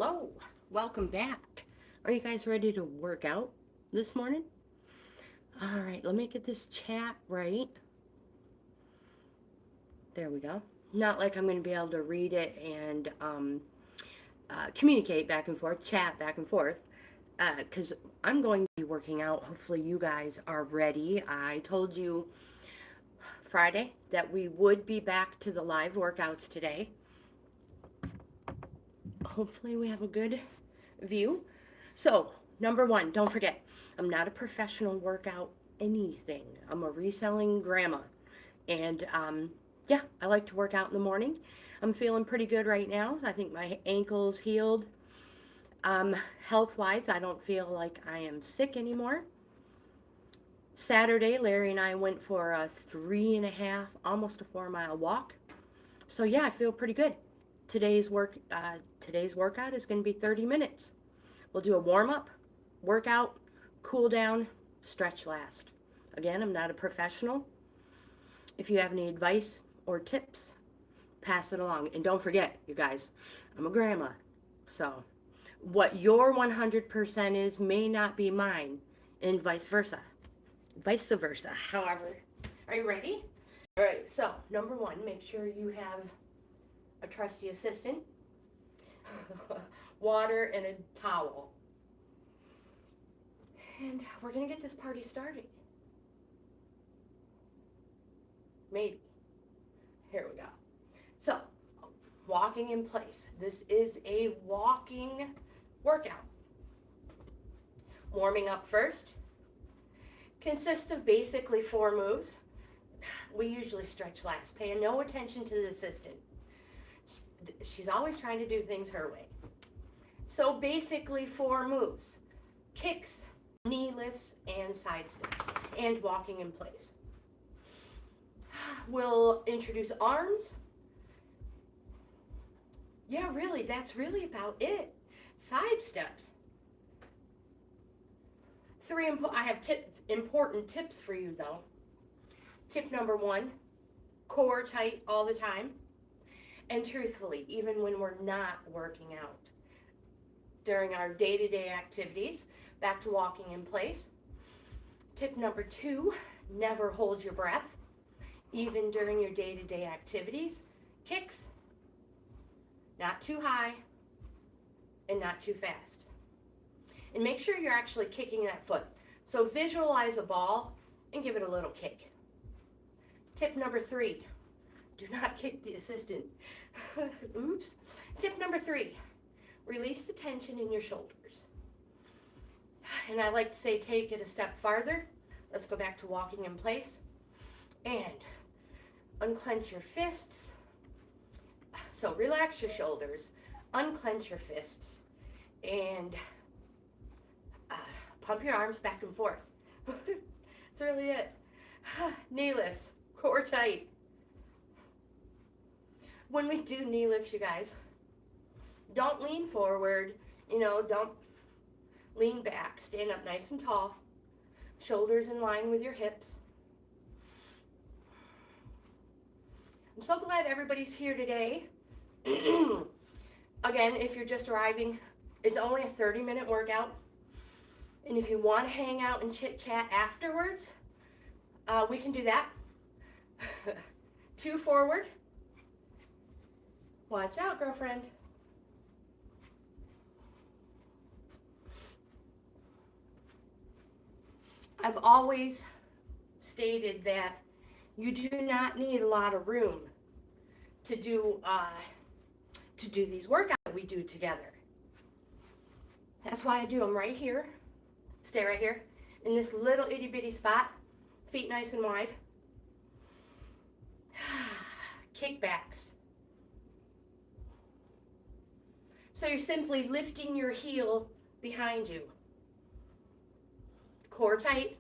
Hello, welcome back. Are you guys ready to work out this morning? All right, let me get this chat right. There we go. Not like I'm going to be able to read it and communicate back and forth, chat back and forth, because I'm going to be working out. Hopefully you guys are ready. I told you Friday that we would be back to the live workouts today. Hopefully we have a good view. So, number one, don't forget, I'm not a professional workout anything. I'm a reselling grandma. And yeah, I like to work out in the morning. I'm feeling pretty good right now. I think my ankle's healed. Health-wise, I don't feel like I am sick anymore. Saturday, Larry and I went for a 3.5, almost a 4-mile walk. So yeah, I feel pretty good. Today's workout is going to be 30 minutes. We'll do a warm-up, workout, cool down, stretch last. Again, I'm not a professional. If you have any advice or tips, pass it along. And don't forget, you guys, I'm a grandma. So what your 100% is may not be mine, and vice versa. Vice versa, however. Are you ready? All right, so number one, make sure you have a trusty assistant, water, and a towel. And we're going to get this party started. Maybe. Here we go. So, walking in place. This is a walking workout. Warming up first. Consists of basically 4 moves. We usually stretch last, paying no attention to the assistant. She's always trying to do things her way. So basically 4 moves. Kicks, knee lifts, and side steps, and walking in place. We'll introduce arms. Yeah, really, that's really about it. Side steps. I have important tips for you though. Tip number 1, core tight all the time. And truthfully, even when we're not working out, during our day-to-day activities, back to walking in place. Tip number 2, never hold your breath, even during your day-to-day activities. Kicks, not too high and not too fast. And make sure you're actually kicking that foot. So visualize a ball and give it a little kick. Tip number 3, do not kick the assistant. Oops. Tip number 3, release the tension in your shoulders. And I like to say take it a step farther. Let's go back to walking in place. And unclench your fists. So relax your shoulders, unclench your fists, and pump your arms back and forth. That's really it. Knee lifts, core tight. When we do knee lifts, you guys, don't lean forward, don't lean back. Stand up nice and tall, shoulders in line with your hips. I'm so glad everybody's here today. Again, if you're just arriving, it's only a 30-minute workout. And if you want to hang out and chit-chat afterwards, we can do that. 2 forward. Watch out, girlfriend. I've always stated that you do not need a lot of room to do these workouts that we do together. That's why I do them right here. Stay right here in this little itty bitty spot. Feet nice and wide. Kickbacks. So you're simply lifting your heel behind you. Core tight.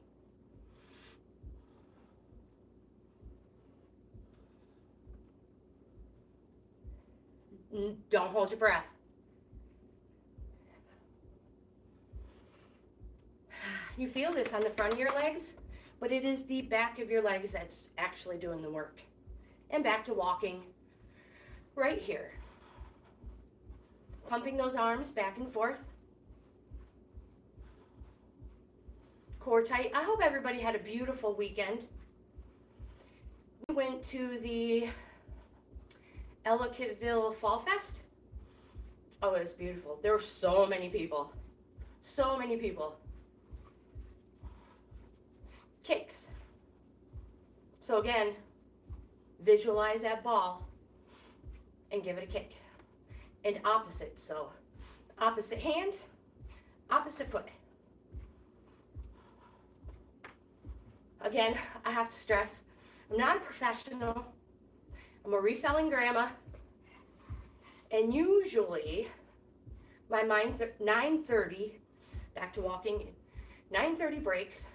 Don't hold your breath. You feel this on the front of your legs, but it is the back of your legs that's actually doing the work. And back to walking right here. Pumping those arms back and forth. Core tight. I hope everybody had a beautiful weekend. We went to the Ellicottville Fall Fest. Oh, it was beautiful. There were so many people. So many people. Kicks. So again, visualize that ball and give it a kick. And opposite. So opposite hand, opposite foot. Again, I have to stress, I'm not a professional. I'm a reselling grandma. And usually, my 9:30, back to walking, 9:30 breaks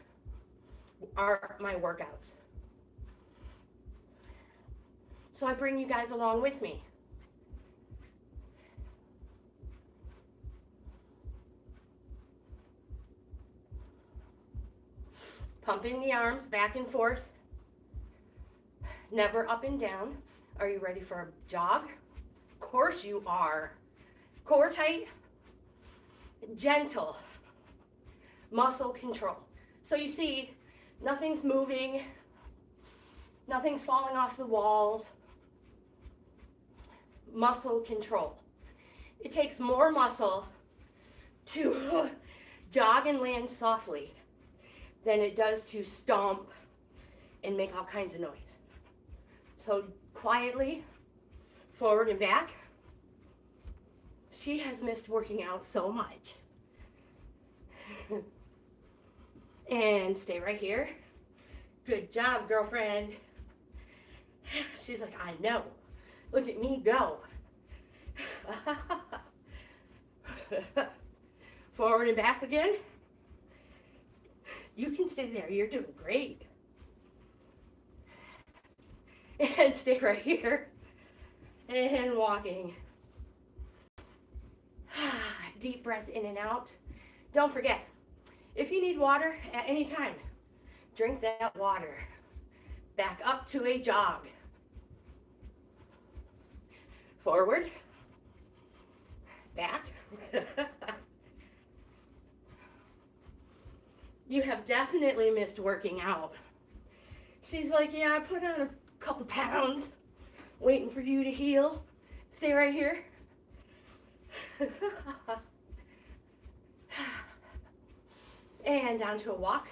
are my workouts. So I bring you guys along with me. Pumping the arms back and forth, never up and down. Are you ready for a jog? Of course you are. Core tight, gentle, muscle control. So you see, nothing's moving, nothing's falling off the walls. Muscle control. It takes more muscle to jog and land softly than it does to stomp and make all kinds of noise. So quietly, forward and back. She has missed working out so much. And stay right here. Good job, girlfriend. She's like, I know. Look at me go. Forward and back again. You can stay there. You're doing great. And stay right here. And walking. Deep breath in and out. Don't forget, if you need water at any time, drink that water. Back up to a jog. Forward. Back. You have definitely missed working out. She's like, yeah, I put on a couple pounds, waiting for you to heal. Stay right here. And down to a walk.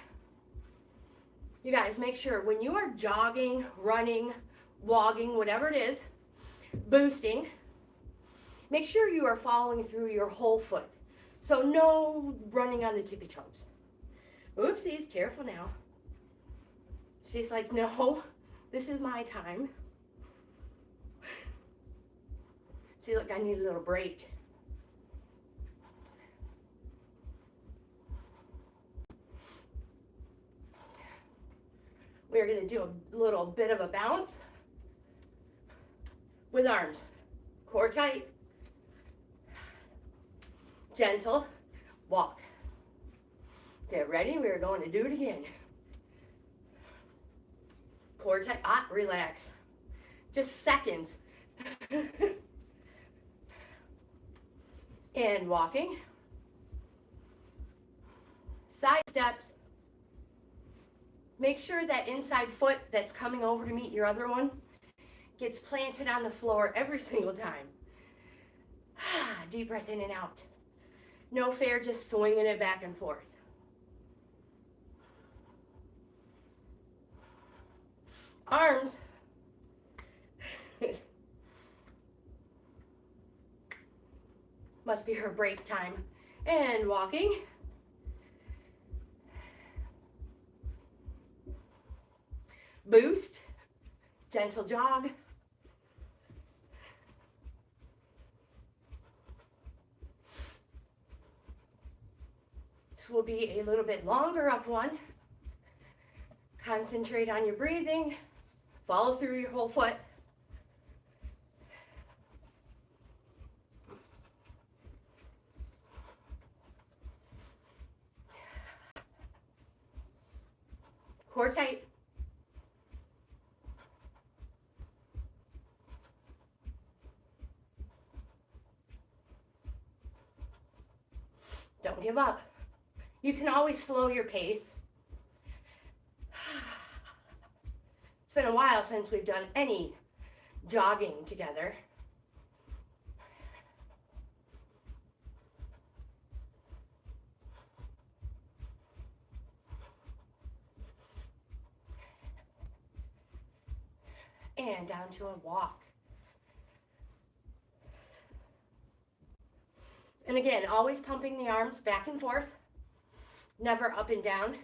You guys, make sure when you are jogging, running, walking, whatever it is, boosting, make sure you are following through your whole foot. So no running on the tippy toes. Oopsies, careful now. She's like, no, this is my time. See, look, I need a little break. We're going to do a little bit of a bounce with arms. Core tight. Gentle. Walk. Get ready. We're going to do it again. Core tight. Relax. Just seconds. And walking. Side steps. Make sure that inside foot that's coming over to meet your other one gets planted on the floor every single time. Deep breath in and out. No fair, just swinging it back and forth. Arms. Must be her break time. And walking. Boost. Gentle jog. This will be a little bit longer of one. Concentrate on your breathing. Follow through your whole foot. Core tight. Don't give up. You can always slow your pace. It's been a while since we've done any jogging together. And down to a walk. And again, always pumping the arms back and forth, never up and down.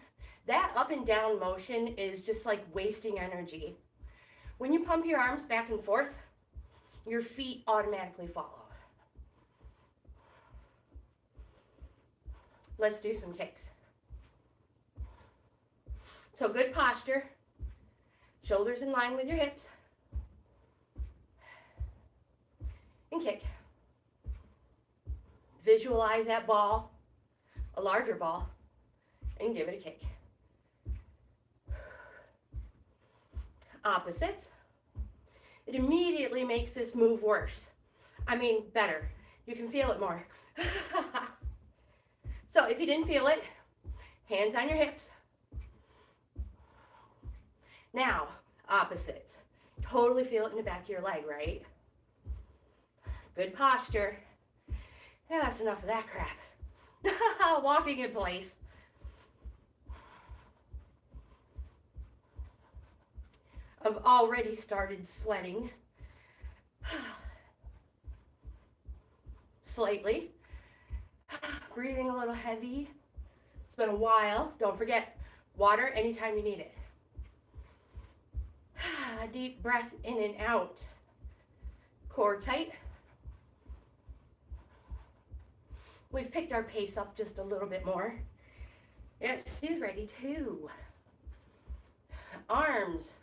That up and down motion is just like wasting energy. When you pump your arms back and forth, your feet automatically follow. Let's do some kicks. So good posture, shoulders in line with your hips, and kick. Visualize that ball, a larger ball, and give it a kick. Opposites. It immediately makes this move worse. I mean, better. You can feel it more. So if you didn't feel it, hands on your hips. Now, opposites. Totally feel it in the back of your leg, right? Good posture. Yeah, that's enough of that crap. Walking in place. I've already started sweating. Slightly. Breathing a little heavy. It's been a while. Don't forget, water anytime you need it. Deep breath in and out. Core tight. We've picked our pace up just a little bit more. Yes, she's ready too. Arms.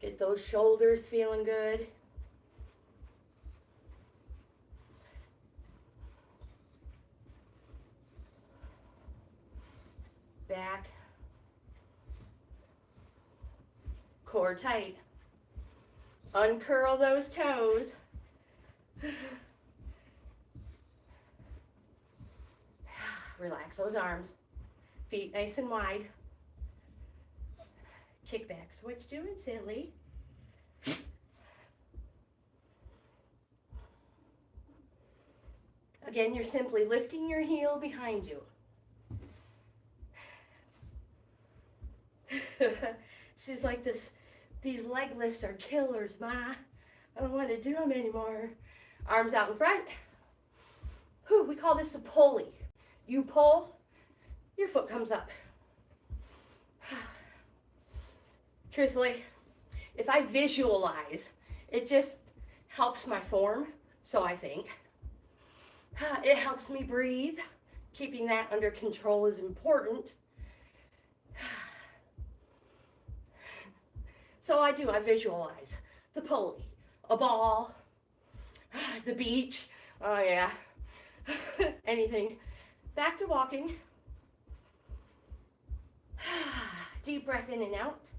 Get those shoulders feeling good. Back. Core tight. Uncurl those toes. Relax those arms. Feet nice and wide. Kick back. Switch to it, silly. Again, you're simply lifting your heel behind you. She's like this. These leg lifts are killers, Ma. I don't want to do them anymore. Arms out in front. Whew, we call this a pulley. You pull, your foot comes up. Truthfully, if I visualize, it just helps my form, so I think. It helps me breathe. Keeping that under control is important. So I visualize the pulley, a ball, the beach, oh yeah, anything. Back to walking. Deep breath in and out.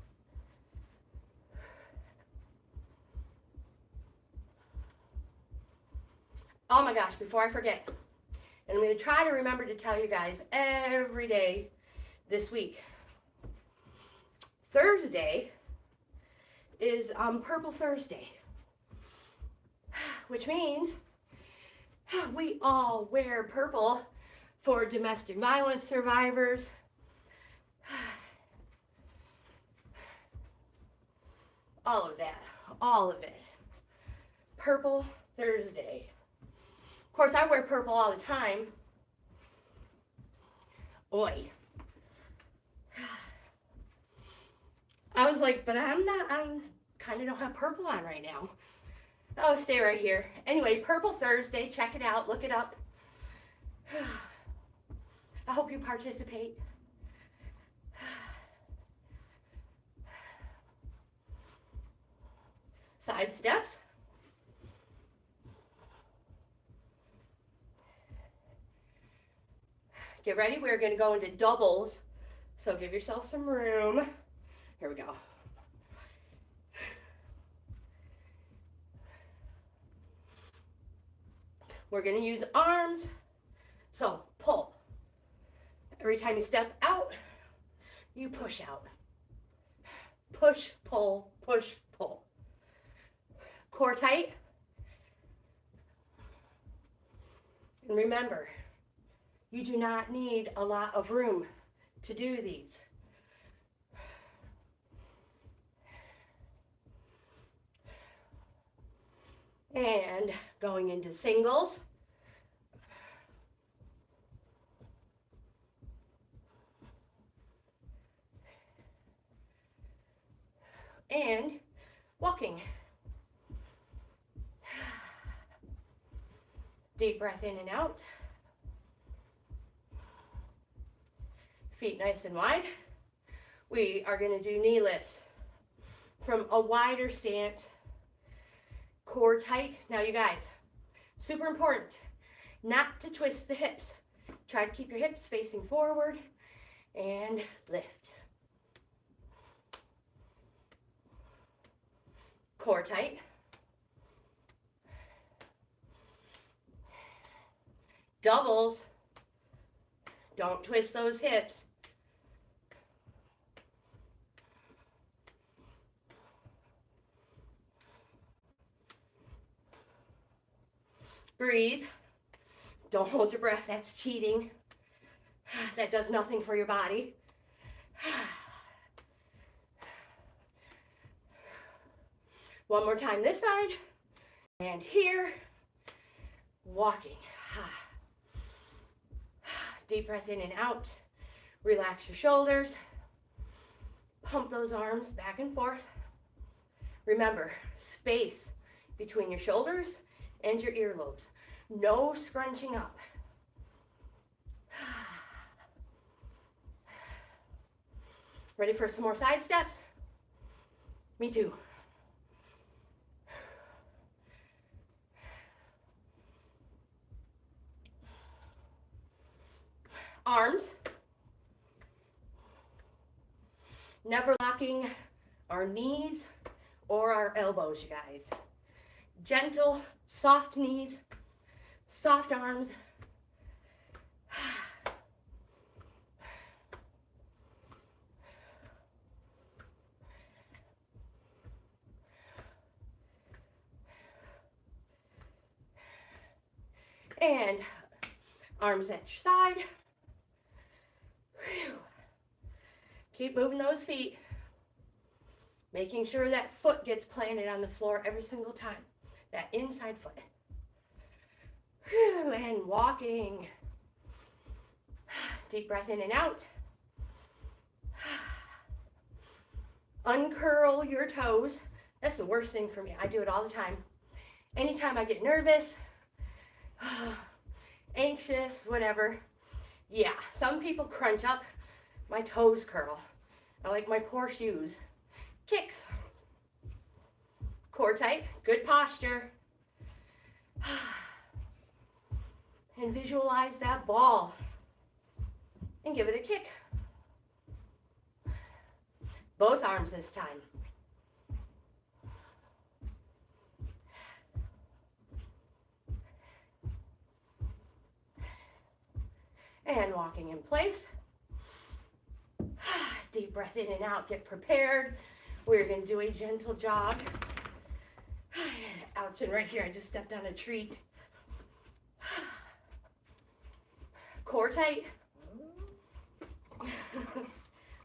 Oh my gosh, before I forget, and I'm going to try to remember to tell you guys every day this week. Thursday is Purple Thursday, which means we all wear purple for domestic violence survivors. All of that, all of it. Purple Thursday. Of course, I wear purple all the time. Oi. I was like, but I'm kind of don't have purple on right now. Oh, stay right here. Anyway, Purple Thursday, check it out, look it up. I hope you participate. Side steps. Get ready, we're going to go into doubles, so give yourself some room. Here we go. We're going to use arms. So pull. Every time you step out, you push out. Push, pull, push, pull. Core tight. And remember, you do not need a lot of room to do these. And going into singles. And walking. Deep breath in and out. Feet nice and wide. We are going to do knee lifts from a wider stance. Core tight. Now you guys, super important not to twist the hips. Try to keep your hips facing forward and lift. Core tight. Doubles. Don't twist those hips. Breathe. Don't hold your breath. That's cheating. That does nothing for your body. One more time this side. And here. Walking. Deep breath in and out. Relax your shoulders. Pump those arms back and forth. Remember, space between your shoulders and your earlobes. No scrunching up. Ready for some more side steps? Me too. Arms. Never locking our knees or our elbows, you guys. Gentle, soft knees, soft arms. And arms at your side. Whew. Keep moving those feet. Making sure that foot gets planted on the floor every single time. That inside foot. Whew. And walking. Deep breath in and out. Uncurl your toes. That's the worst thing for me. I do it all the time. Anytime I get nervous, anxious, whatever. Yeah, some people crunch up. My toes curl. I like my poor shoes. Kicks. Core tight. Good posture. And visualize that ball. And give it a kick. Both arms this time. And walking in place. Deep breath in and out. Get prepared. We're going to do a gentle jog. Ouch, and right here, I just stepped on a treat. Core tight.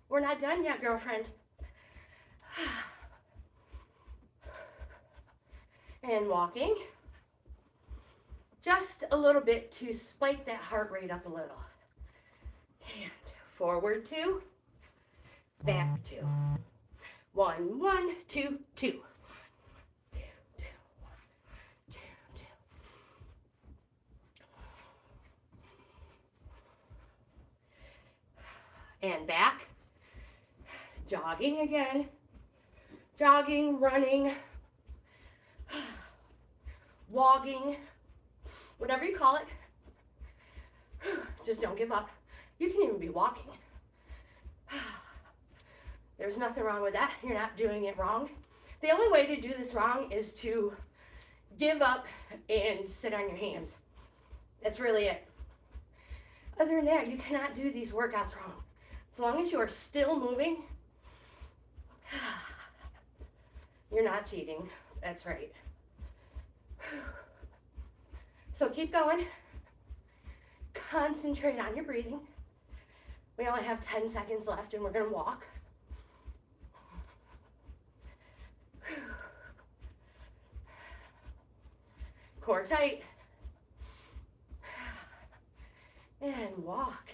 We're not done yet, girlfriend. And walking. Just a little bit to spike that heart rate up a little. And forward 2, back 2. 1, 1, 2, 2. 2, 2, 1, 2, 2. And back. Jogging again. Jogging, running, walking, whatever you call it. Just don't give up. You can even be walking. There's nothing wrong with that. You're not doing it wrong. The only way to do this wrong is to give up and sit on your hands. That's really it. Other than that, you cannot do these workouts wrong. As long as you are still moving, you're not cheating. That's right. So keep going. Concentrate on your breathing. We only have 10 seconds left and we're going to walk. Core tight. And walk.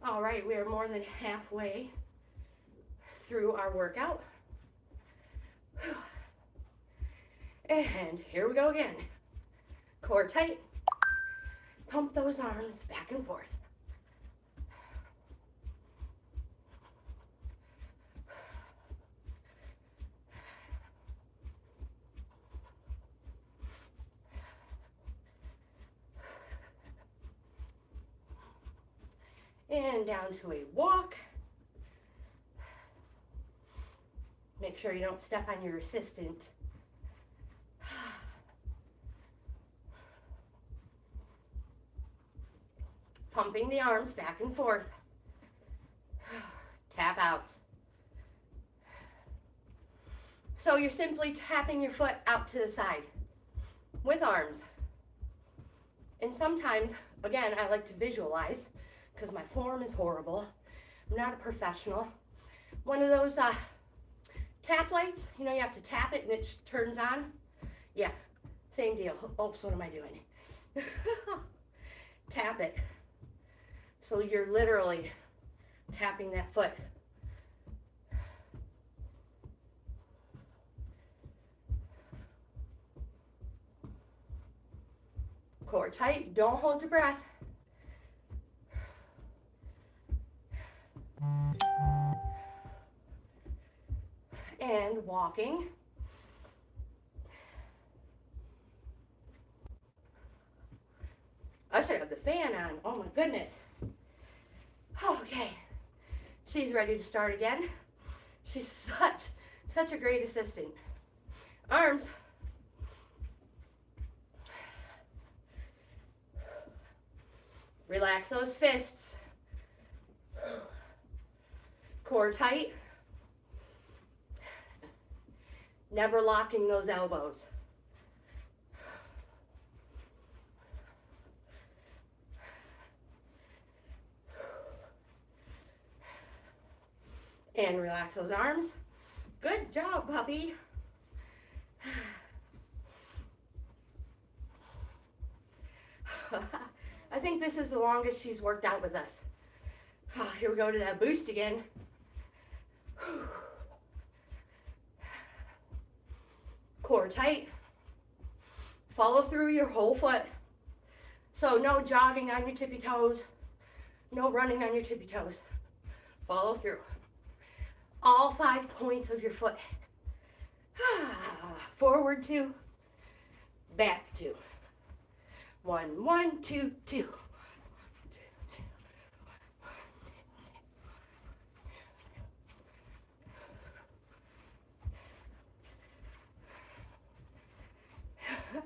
All right, we are more than halfway through our workout. And here we go again. Core tight. Pump those arms back and forth. And down to a walk. Make sure you don't step on your assistant. Pumping the arms back and forth. Tap out. So you're simply tapping your foot out to the side with arms. And sometimes, again, I like to visualize because my form is horrible. I'm not a professional. One of those tap lights, you know, you have to tap it and it turns on. Yeah, same deal. Oops, what am I doing? Tap it. So you're literally tapping that foot. Core tight, don't hold your breath. And walking. I should have the fan on. Oh my goodness. Okay. She's ready to start again. She's such a great assistant. Arms. Relax those fists. Core tight. Never locking those elbows. And relax those arms. Good job, puppy. I think this is the longest she's worked out with us. Here we go to that boost again. Core tight. Follow through your whole foot. So no jogging on your tippy toes. No running on your tippy toes. Follow through. All 5 points of your foot. Forward 2. Back 2. 1, 1, 2, 2.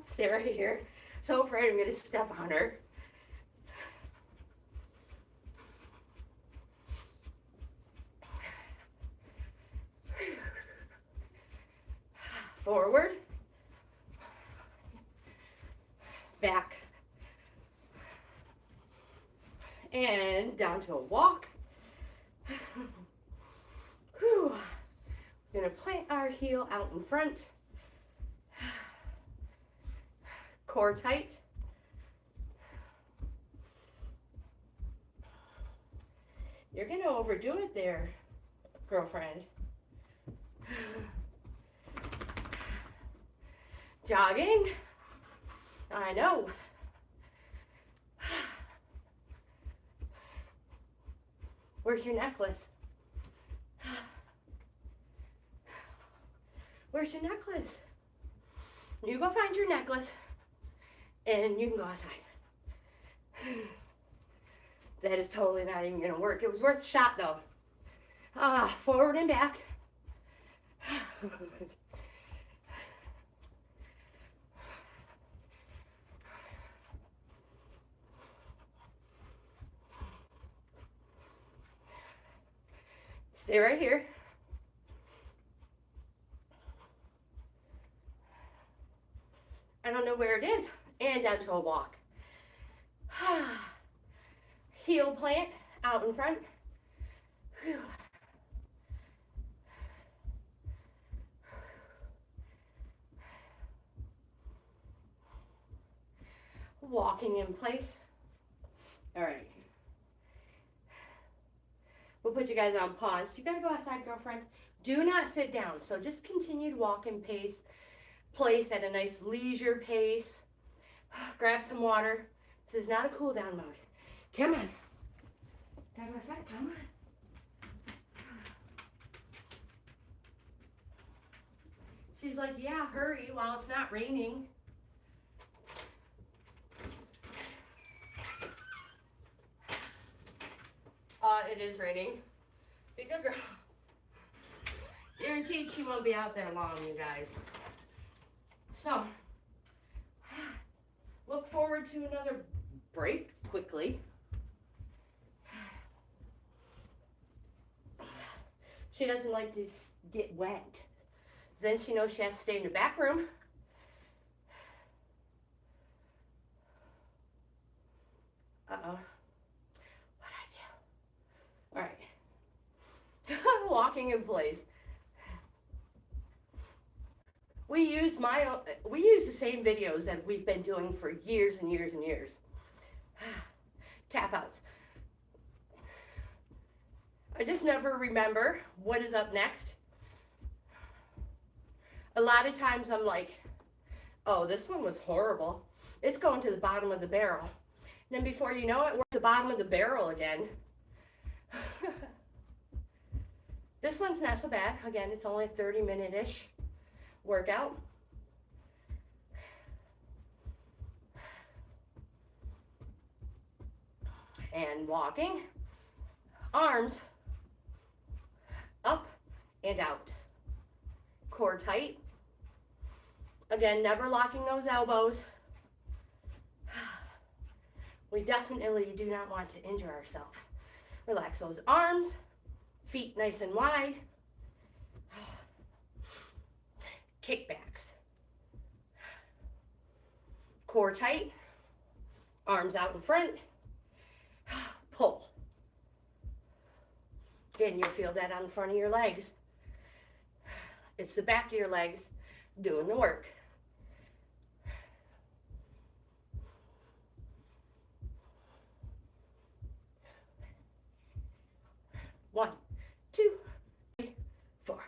Stay right here. So afraid I'm going to step on her. Forward. Back. And down to a walk. We're going to plant our heel out in front. Core tight. You're going to overdo it there, girlfriend. Jogging. I know. Where's your necklace? Where's your necklace? You go find your necklace and you can go outside. That is totally not even gonna work. It was worth a shot though. Forward and back. Stay right here. I don't know where it is. And down to a walk. Heel plant out in front. Whew. Walking in place. All right. We'll put you guys on pause. You gotta go outside, girlfriend. Do not sit down. So just continue to walk in place at a nice leisure pace. Grab some water. This is not a cool down mode. Come on. Gotta go outside. Come on. She's like, yeah, hurry while it's not raining. It is raining. Be good girl. Guaranteed she won't be out there long, you guys. So, look forward to another break quickly. She doesn't like to get wet. Then she knows she has to stay in the back room. Uh-oh. All right, walking in place. We use the same videos that we've been doing for years and years and years. Tap outs. I just never remember what is up next. A lot of times I'm like, oh, this one was horrible. It's going to the bottom of the barrel. And then before you know it, we're at the bottom of the barrel again. This one's not so bad. Again, it's only a 30-minute-ish workout. And walking, arms up and out. Core tight. Again, never locking those elbows. We definitely do not want to injure ourselves. Relax those arms, feet nice and wide. Kickbacks. Core tight, arms out in front. Pull. Again, you'll feel that on the front of your legs. It's the back of your legs doing the work. One, two, three, four.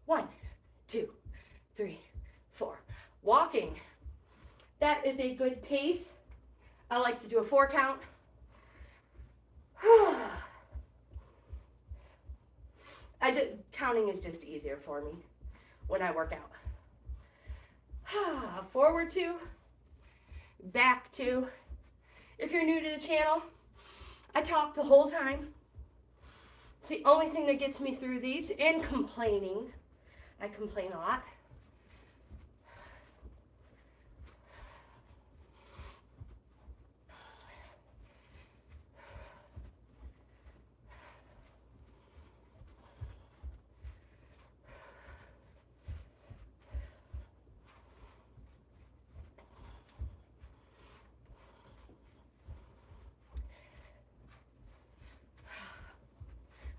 1, 2, 3, 4. Walking. That is a good pace. I like to do a 4 count. Counting is just easier for me when I work out. Forward 2, back 2. If you're new to the channel, I talk the whole time. It's the only thing that gets me through these, and complaining. I complain a lot.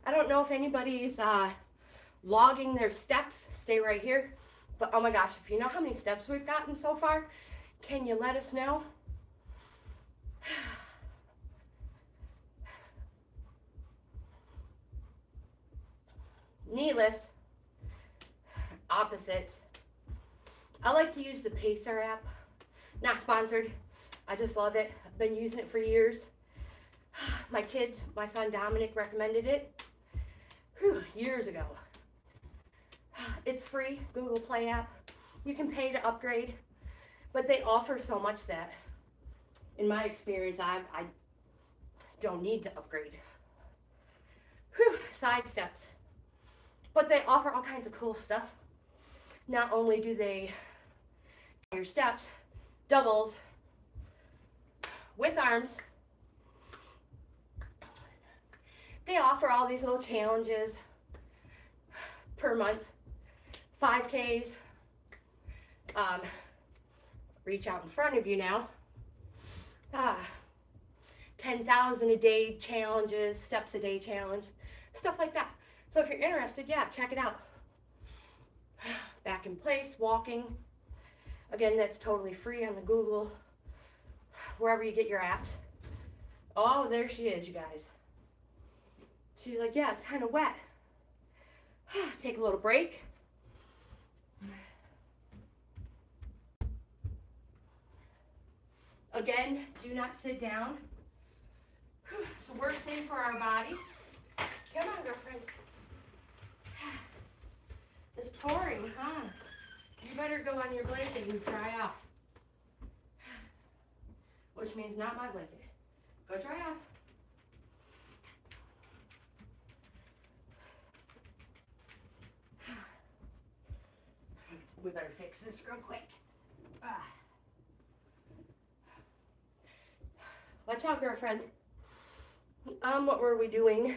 I don't know if anybody's logging their steps. Stay right here. But oh my gosh, if you know how many steps we've gotten so far, can you let us know? Knee lifts. Opposites. I like to use the Pacer app. Not sponsored. I just love it. I've been using it for years. My son Dominic recommended it. Years ago. It's free, Google Play app. You can pay to upgrade, but they offer so much that in my experience, I don't need to upgrade. Whew, side steps. But they offer all kinds of cool stuff. Not only do they your steps, doubles, with arms, they offer all these little challenges per month. 5Ks, reach out in front of you now. 10,000 a day challenges, steps a day challenge, stuff like that. So if you're interested, yeah, check it out. Back in place, walking. Again, that's totally free on the Google, wherever you get your apps. Oh, there she is, you guys. She's like, yeah, it's kind of wet. Take a little break. Again, do not sit down. It's the worst thing for our body. Come on, girlfriend. It's pouring, huh? You better go on your blanket and dry off. Which means not my blanket. Go dry off. We better fix this real quick. Watch out, girlfriend. What were we doing?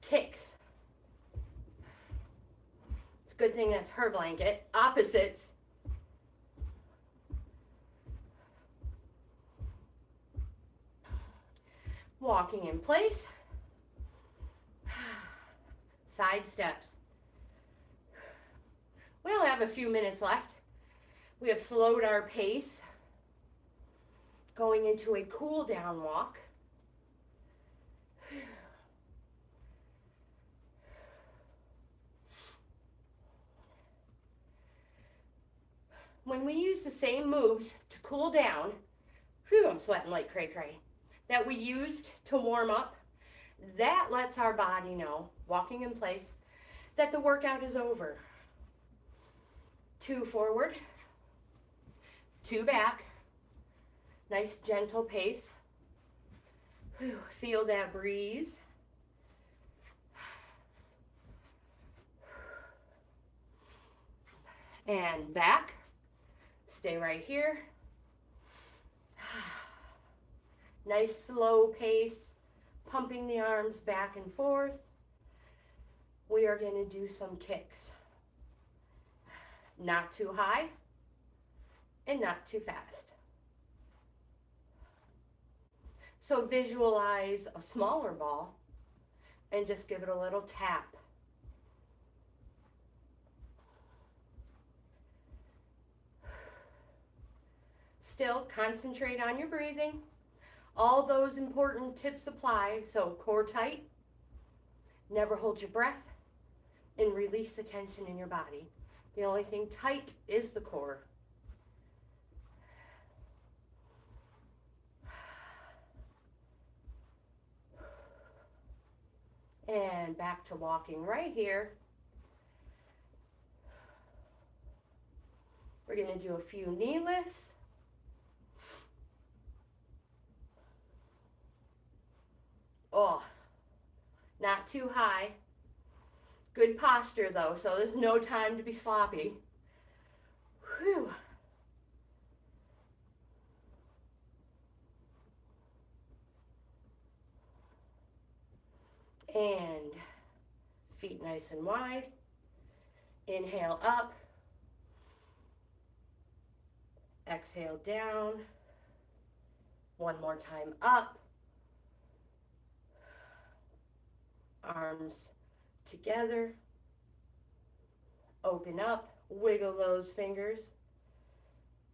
Ticks. It's a good thing that's her blanket. Opposites. Walking in place. Side steps. We only have a few minutes left. We have slowed our pace, going into a cool down walk. When we use the same moves to cool down, whew, I'm sweating like cray-cray, that we used to warm up, that lets our body know, walking in place, that the workout is over. 2 forward, 2 back, nice gentle pace. Whew, feel that breeze. And back, stay right here. Nice slow pace, pumping the arms back and forth. We are going to do some kicks. Not too high and not too fast. So visualize a smaller ball and just give it a little tap. Still concentrate on your breathing. All those important tips apply. So core tight, never hold your breath, and release the tension in your body. The only thing tight is the core. And back to walking right here. We're going to do a few knee lifts. Oh, not too high. Good posture though, so there's no time to be sloppy. Whew. And feet nice and wide. Inhale up. Exhale down. One more time up. Arms together. Open up. Wiggle those fingers.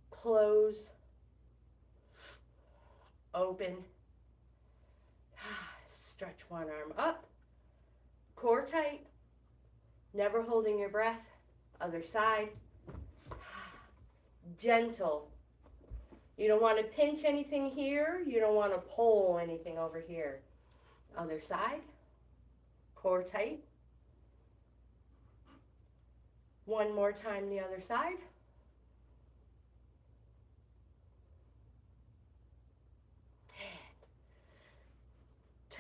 Close. Open. Stretch one arm up. Core tight. Never holding your breath. Other side. Gentle. You don't want to pinch anything here. You don't want to pull anything over here. Other side. Core tight. One more time the other side.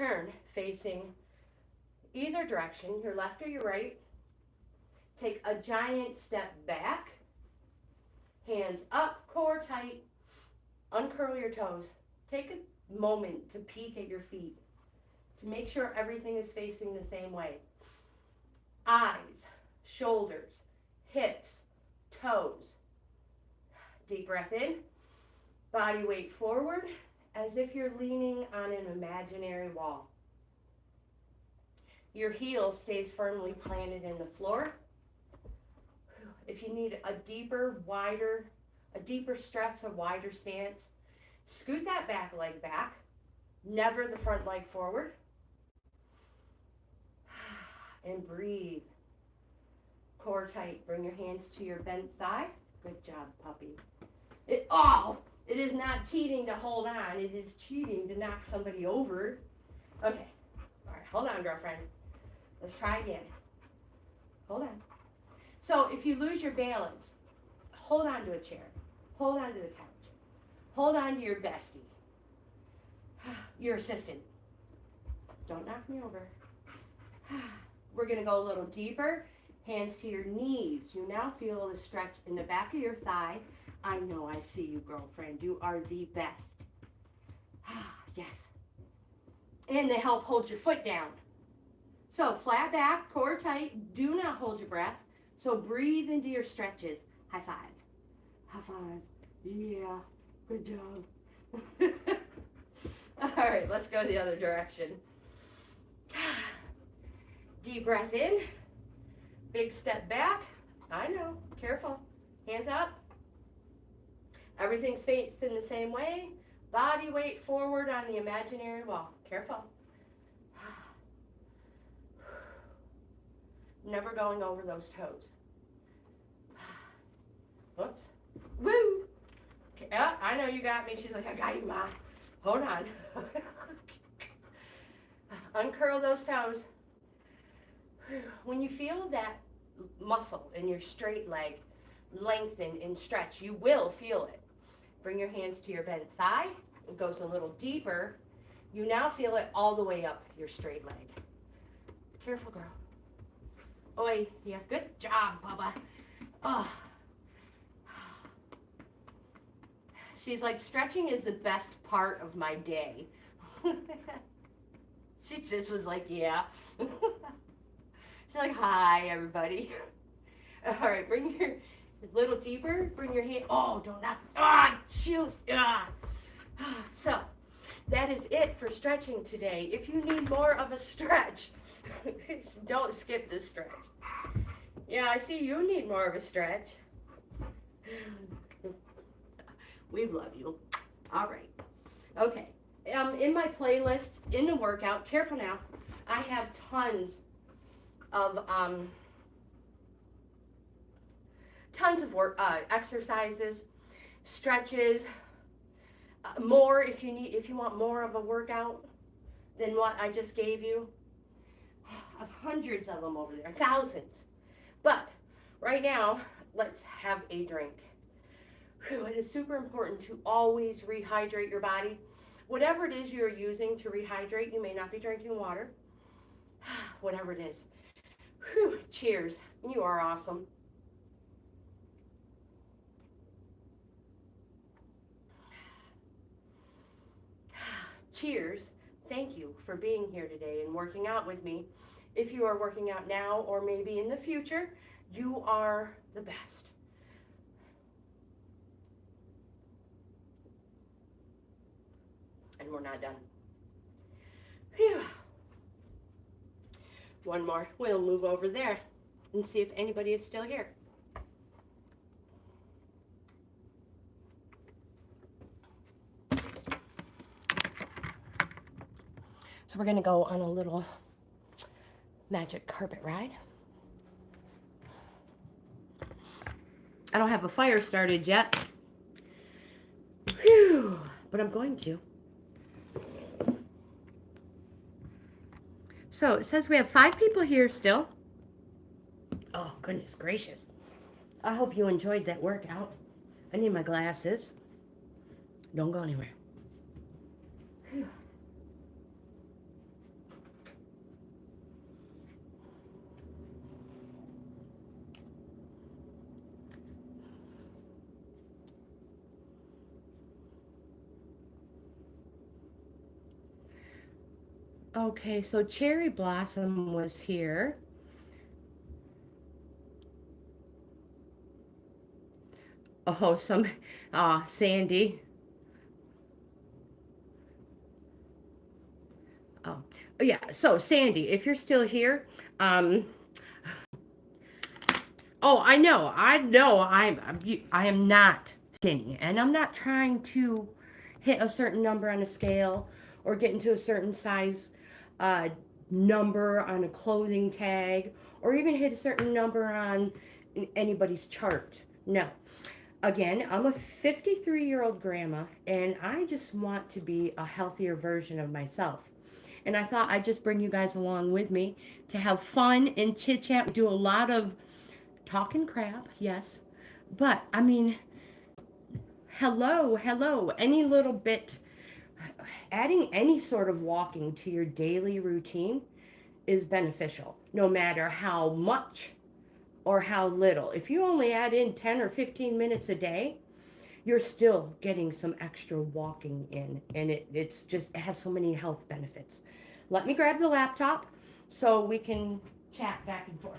turn facing either direction, your left or your right. Take a giant step back, hands up, core tight, uncurl your toes. Take a moment to peek at your feet to make sure everything is facing the same way. Eyes, shoulders, hips, toes. Deep breath in, body weight forward as if you're leaning on an imaginary wall. Your heel stays firmly planted in the floor. If you need a deeper stretch, a wider stance, scoot that back leg back, never the front leg forward. And breathe. Core tight. Bring your hands to your bent thigh. Good job, puppy. It is not cheating to hold on. It is cheating to knock somebody over. Okay. All right, hold on, girlfriend. Let's try again. Hold on. So if you lose your balance, hold on to a chair. Hold on to the couch. Hold on to your bestie. Your assistant. Don't knock me over. We're going to go a little deeper. Hands to your knees. You now feel the stretch in the back of your thigh. I know, I see you, girlfriend. You are the best. Yes. And they help hold your foot down. So flat back, core tight. Do not hold your breath. So breathe into your stretches. High five. High five. Yeah. Good job. All right, let's go the other direction. Deep breath in. Big step back. I know. Careful. Hands up. Everything's facing the same way. Body weight forward on the imaginary wall. Careful. Never going over those toes. Whoops. Woo! Okay, I know you got me. She's like, I got you, Mom. Hold on. Uncurl those toes. When you feel that muscle in your straight leg lengthen and stretch, you will feel it. Bring your hands to your bent thigh. It goes a little deeper. You now feel it all the way up your straight leg. Careful, girl. Oi, yeah, good job, Bubba. Oh. She's like, stretching is the best part of my day. She just was like, yeah. She's like, hi, everybody. All right, bring your a little deeper. Bring your hand. Oh, don't knock. Ah, shoot. Ah. So, that is it for stretching today. If you need more of a stretch, don't skip this stretch. Yeah, I see you need more of a stretch. We love you. All right. Okay. In my playlist, in the workout, careful now, I have tons of work exercises, stretches, more if you want more of a workout than what I just gave you. I have hundreds of them over there, thousands. But right now, let's have a drink. Whew, it is super important to always rehydrate your body. Whatever it is you're using to rehydrate, you may not be drinking water. Whatever it is. Whew, cheers. You are awesome. Cheers. Thank you for being here today and working out with me. If you are working out now or maybe in the future, you are the best. And we're not done. Phew. One more. We'll move over there and see if anybody is still here. So we're going to go on a little magic carpet ride. I don't have a fire started yet. Whew, but I'm going to. So it says we have 5 people here still. Oh, goodness gracious. I hope you enjoyed that workout. I need my glasses. Don't go anywhere. Whew. Okay, so Cherry Blossom was here. Oh, Sandy. Oh, yeah. So Sandy, if you're still here, um, oh, I am not skinny, and I'm not trying to hit a certain number on a scale or get into a certain size uh, number on a clothing tag or even hit a certain number on anybody's chart. No. Again, I'm a 53-year-old grandma, and I just want to be a healthier version of myself. And I thought I'd just bring you guys along with me to have fun and chit chat. Do a lot of talking crap, yes. But I mean, hello. Any little bit, adding any sort of walking to your daily routine is beneficial, no matter how much or how little. If you only add in 10 or 15 minutes a day, you're still getting some extra walking in, and it has so many health benefits. Let me grab the laptop so we can chat back and forth.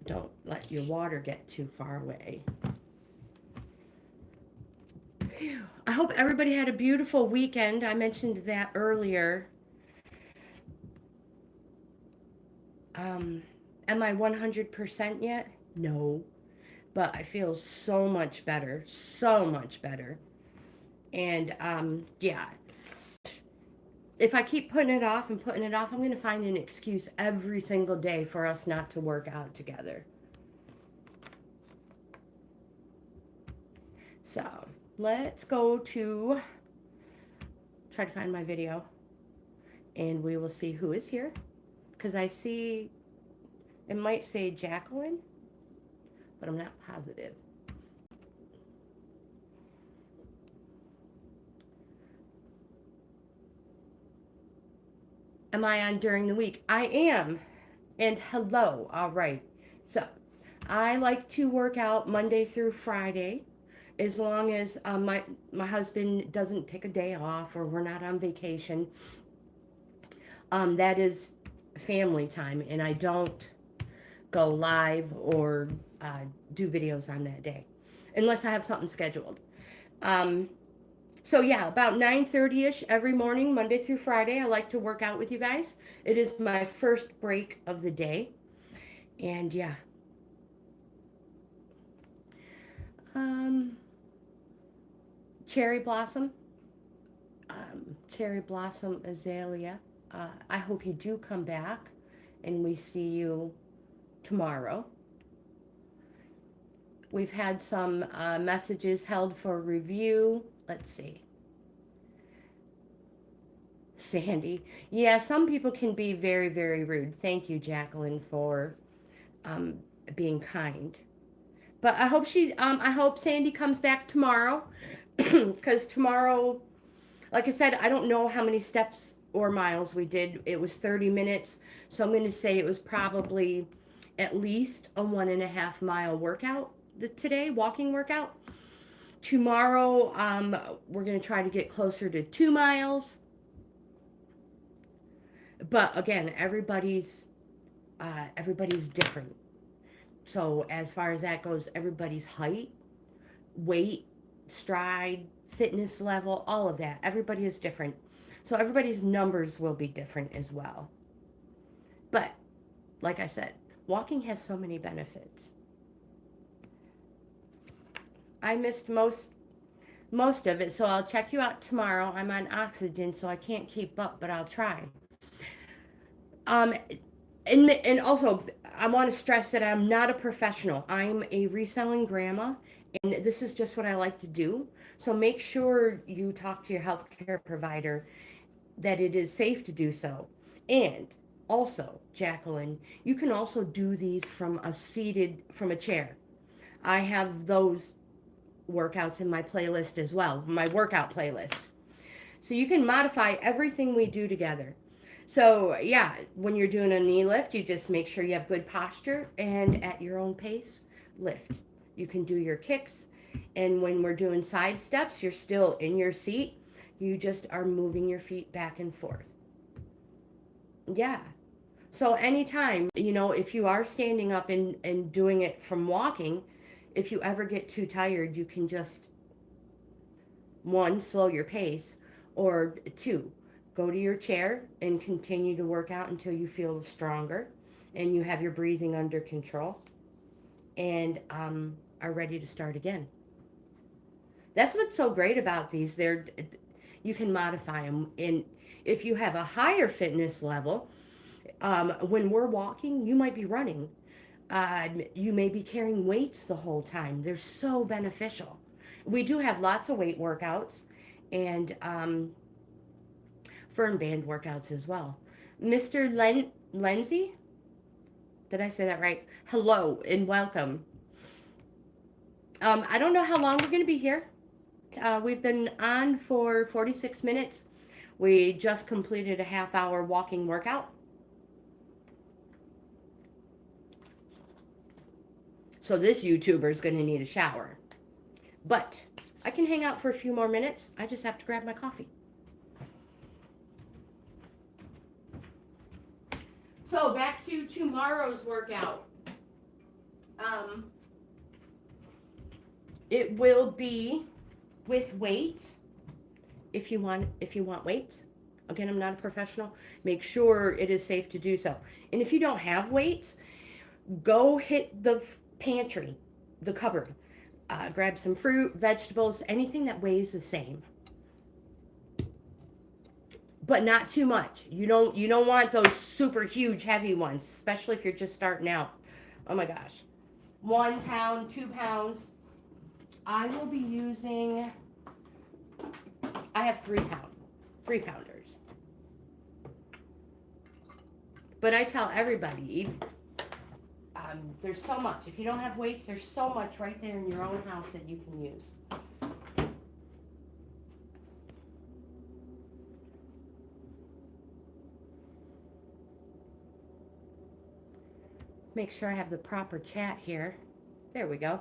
Don't let your water get too far away. Phew. I hope everybody had a beautiful weekend. I mentioned that earlier. Am I 100% yet? No. But I feel so much better. So much better. And yeah. If I keep putting it off and putting it off, I'm going to find an excuse every single day for us not to work out together. So let's go to try to find my video, and we will see who is here, because I see it might say Jacqueline, but I'm not positive. Am I on during the week? I am. And hello. All right. So I like to work out Monday through Friday, as long as my husband doesn't take a day off or we're not on vacation. That is family time, and I don't go live or do videos on that day unless I have something scheduled. So yeah, about 9:30ish every morning, Monday through Friday, I like to work out with you guys. It is my first break of the day. And yeah. Cherry Blossom. Cherry Blossom Azalea. I hope you do come back and we see you tomorrow. We've had some messages held for review. Let's see. Sandy. Yeah, some people can be very, very rude. Thank you, Jacqueline, for being kind. But I hope Sandy comes back tomorrow, because tomorrow, like I said, I don't know how many steps or miles we did. It was 30 minutes, so I'm going to say it was probably at least a 1.5 mile workout today, walking workout. Tomorrow, we're going to try to get closer to 2 miles. But again, everybody's different. So as far as that goes, everybody's height, weight, stride, fitness level, all of that, everybody is different. So everybody's numbers will be different as well. But like I said, walking has so many benefits. I missed most of it, so I'll check you out tomorrow. I'm on oxygen, so I can't keep up, but I'll try. And also, I want to stress that I'm not a professional. I'm a reselling grandma, and this is just what I like to do. So make sure you talk to your healthcare provider that it is safe to do so. And also, Jacqueline, you can also do these from a chair. I have those workouts in my playlist as well, my workout playlist. So you can modify everything we do together. So yeah, when you're doing a knee lift, you just make sure you have good posture and at your own pace, lift. You can do your kicks. And when we're doing side steps, you're still in your seat. You just are moving your feet back and forth. Yeah. So anytime, if you are standing up and doing it from walking, if you ever get too tired, you can just, one, slow your pace, or two, go to your chair and continue to work out until you feel stronger and you have your breathing under control and are ready to start again. That's what's so great about these. You can modify them. And if you have a higher fitness level, when we're walking, you might be running. You may be carrying weights the whole time. They're so beneficial. We do have lots of weight workouts and firm band workouts as well. Mr. Lindsay, did I say that right? Hello and welcome. I don't know how long we're going to be here. We've been on for 46 minutes. We just completed a half-hour walking workout. So this YouTuber is going to need a shower. But I can hang out for a few more minutes. I just have to grab my coffee. So back to tomorrow's workout. It will be with weights. If you want weights. Again, I'm not a professional. Make sure it is safe to do so. And if you don't have weights, go hit the pantry, the cupboard. Grab some fruit, vegetables, anything that weighs the same. But not too much. You don't want those super huge heavy ones, especially if you're just starting out. Oh my gosh. 1 pound, 2 pounds. I will be using, I have 3 pounders. But I tell everybody, there's so much. If you don't have weights, there's so much right there in your own house that you can use. Make sure I have the proper chat here. There we go.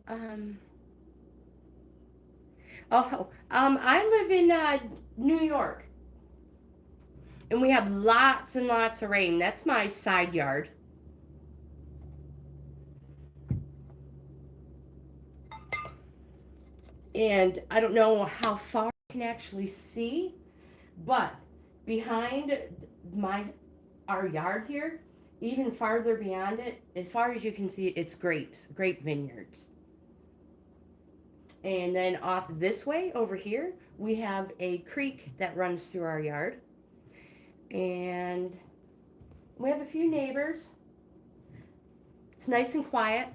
I live in New York. And we have lots and lots of rain. That's my side yard. And I don't know how far you can actually see, but behind our yard here, even farther beyond it, as far as you can see, it's grape vineyards. And then off this way over here, we have a creek that runs through our yard. And we have a few neighbors. It's nice and quiet.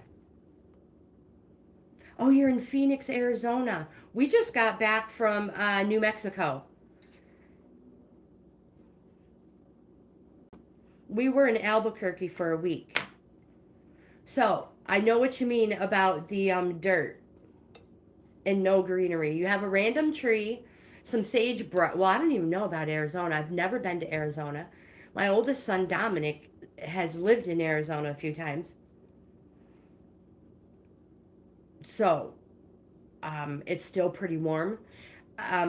Oh, you're in Phoenix, Arizona. We just got back from New Mexico. We were in Albuquerque for a week. So, I know what you mean about the dirt and no greenery. You have a random tree, some sagebrush. Well, I don't even know about Arizona. I've never been to Arizona. My oldest son, Dominic, has lived in Arizona a few times. So, it's still pretty warm.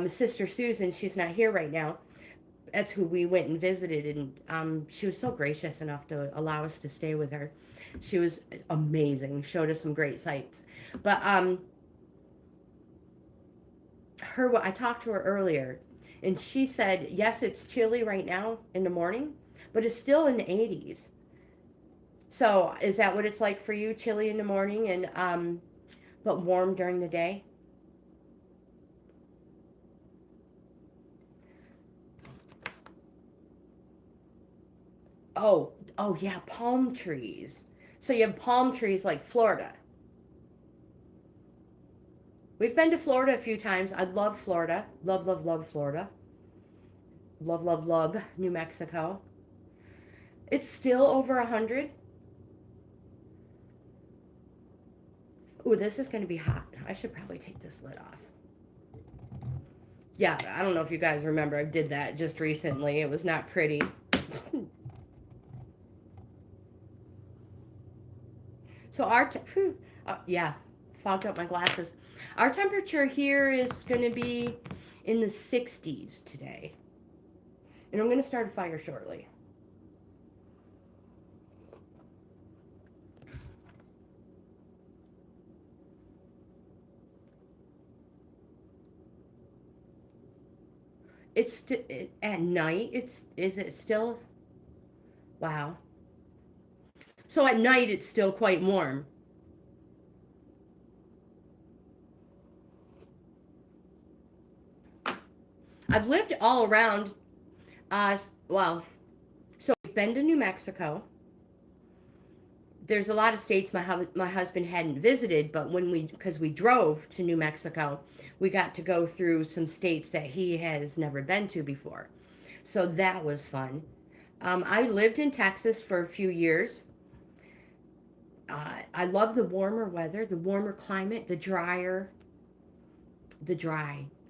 Sister Susan, she's not here right now. That's who we went and visited, and she was so gracious enough to allow us to stay with her. She was amazing. Showed us some great sights. But I talked to her earlier, and she said, yes, it's chilly right now in the morning, but it's still in the 80s. So is that what it's like for you? Chilly in the morning and but warm during the day? Oh yeah, palm trees. So you have palm trees like Florida. We've been to Florida a few times. I love Florida. Love, love, love Florida. Love, love, love New Mexico. It's still over 100. Ooh, this is going to be hot. I should probably take this lid off. Yeah, I don't know if you guys remember, I did that just recently. It was not pretty. So yeah, fogged up my glasses. Our temperature here is going to be in the 60s today. And I'm going to start a fire shortly. At night, is it still? Wow. So at night, it's still quite warm. I've lived all around, well, so we've been to New Mexico. There's a lot of states my husband hadn't visited, but because we drove to New Mexico, we got to go through some states that he has never been to before. So that was fun. I lived in Texas for a few years. I love the warmer weather, the warmer climate, the dry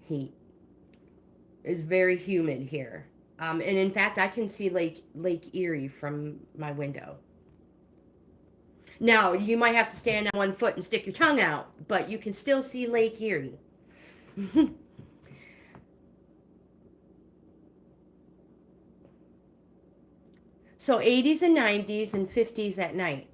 heat. It's very humid here. And in fact, I can see Lake Erie from my window. Now, you might have to stand on one foot and stick your tongue out, but you can still see Lake Erie. So 80s and 90s and 50s at night.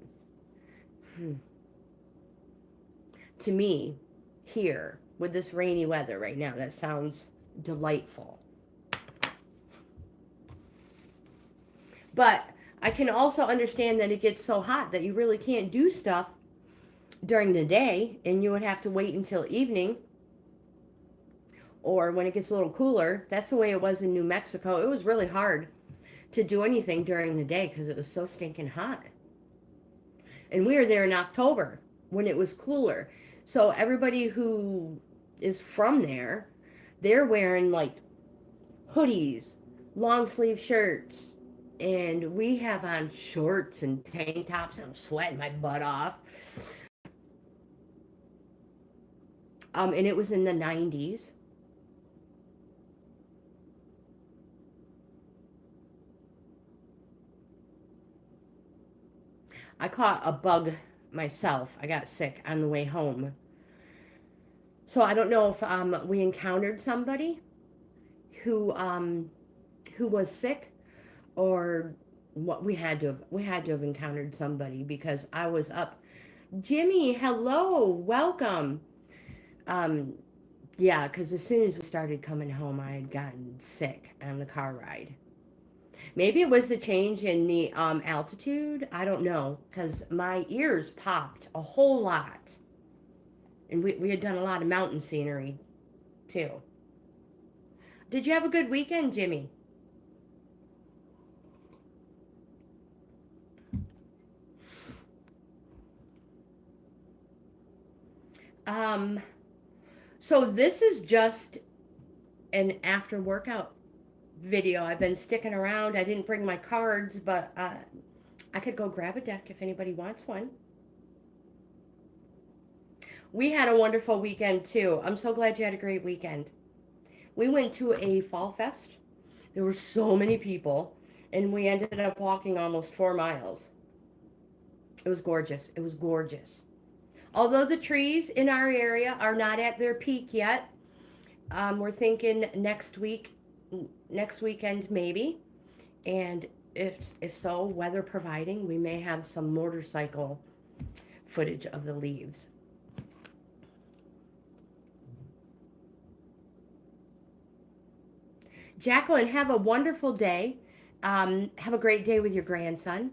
To me, here, with this rainy weather right now, that sounds delightful. But I can also understand that it gets so hot that you really can't do stuff during the day, and you would have to wait until evening or when it gets a little cooler. That's the way it was in New Mexico. It was really hard to do anything during the day because it was so stinking hot. And we were there in October when it was cooler. So everybody who is from there, they're wearing like hoodies, long sleeve shirts, and we have on shorts and tank tops, and I'm sweating my butt off. And it was in the 90s. I caught a bug myself. I got sick on the way home. So I don't know if we encountered somebody who was sick, or what. We had to have encountered somebody because I was up. Jimmy, hello, welcome. Um, yeah, because as soon as we started coming home, I had gotten sick on the car ride. Maybe it was the change in the altitude. I don't know, because my ears popped a whole lot. And we had done a lot of mountain scenery, too. Did you have a good weekend, Jimmy? Um, so this is just an after workout video. I've been sticking around. I didn't bring my cards, but I could go grab a deck if anybody wants one. We had a wonderful weekend too. I'm so glad you had a great weekend. We went to a fall fest. There were so many people, and we ended up walking almost 4 miles. It was gorgeous. It was gorgeous. Although the trees in our area are not at their peak yet, we're thinking next weekend maybe. And if so, weather providing, we may have some motorcycle footage of the leaves. Jacqueline, have a wonderful day. Have a great day with your grandson.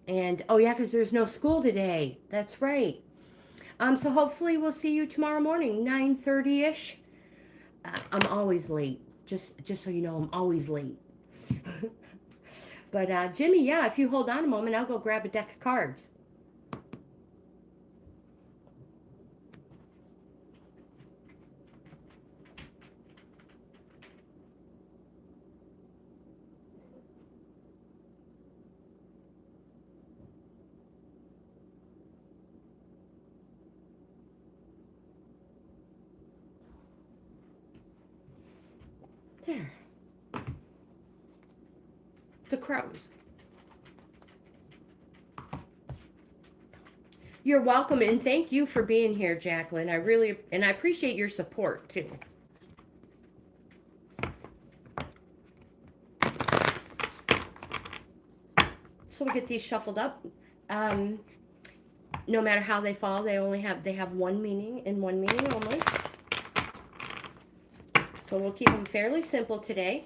And oh yeah, because there's no school today. That's right. So hopefully we'll see you tomorrow morning, 9:30ish. I'm always late. Just so you know, I'm always late. But Jimmy, yeah, if you hold on a moment, I'll go grab a deck of cards. There. The crows. You're welcome, and thank you for being here, Jacqueline. I appreciate your support too. So we get these shuffled up. No matter how they fall, they have one meaning and one meaning only. So we'll keep them fairly simple today.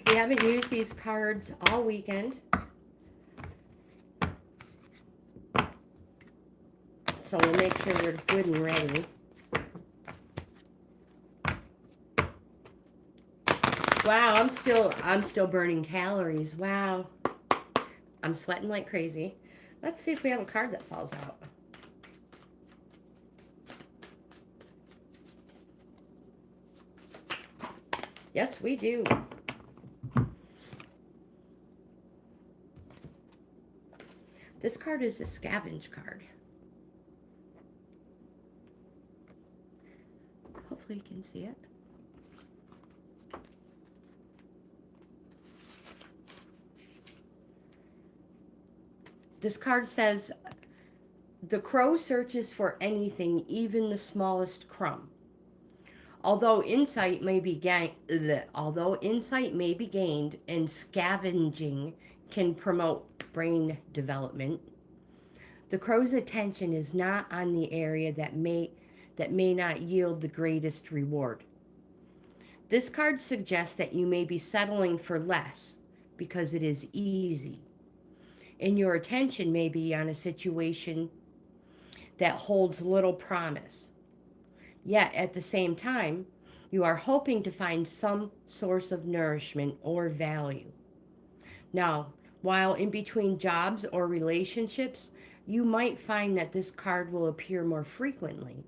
We haven't used these cards all weekend. So we'll make sure we're good and ready. Wow, I'm still burning calories. Wow. I'm sweating like crazy. Let's see if we have a card that falls out. Yes, we do. This card is a scavenge card. Hopefully you can see it. This card says, the crow searches for anything, even the smallest crumb. Although insight may be gained, and scavenging can promote brain development, the crow's attention is not on the area that may not yield the greatest reward. This card suggests that you may be settling for less because it is easy, and your attention may be on a situation that holds little promise. Yet, at the same time, you are hoping to find some source of nourishment or value. Now, while in between jobs or relationships, you might find that this card will appear more frequently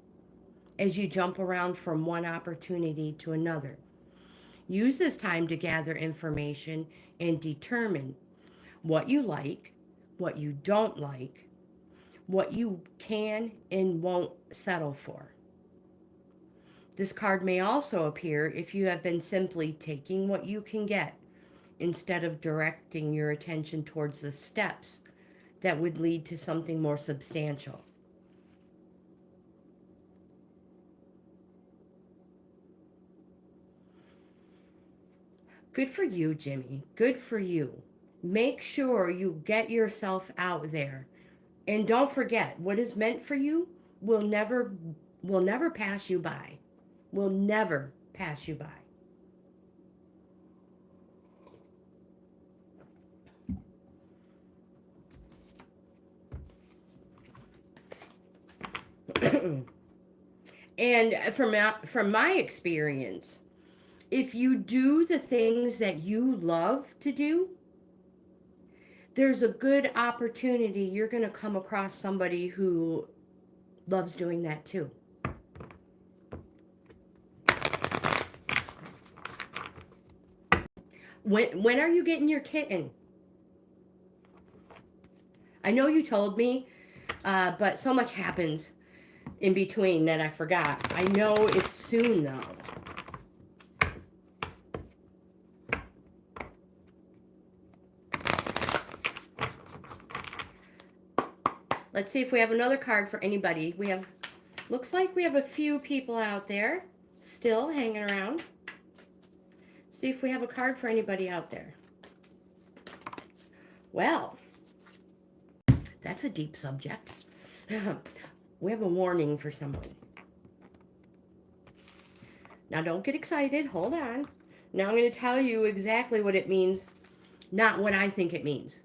as you jump around from one opportunity to another. Use this time to gather information and determine what you like, what you don't like, what you can and won't settle for. This card may also appear if you have been simply taking what you can get instead of directing your attention towards the steps that would lead to something more substantial. Good for you, Jimmy. Good for you. Make sure you get yourself out there. And don't forget, what is meant for you will never pass you by. Will never pass you by. And from my experience, if you do the things that you love to do, there's a good opportunity you're going to come across somebody who loves doing that too. When are you getting your kitten? I know you told me, but so much happens in between that I forgot. I know it's soon though. Let's see if we have another card for anybody. Looks like we have a few people out there still hanging around. See if we have a card for anybody out there. Well, that's a deep subject. We have a warning for somebody. Now don't get excited. Hold on. Now I'm going to tell you exactly what it means, not what I think it means.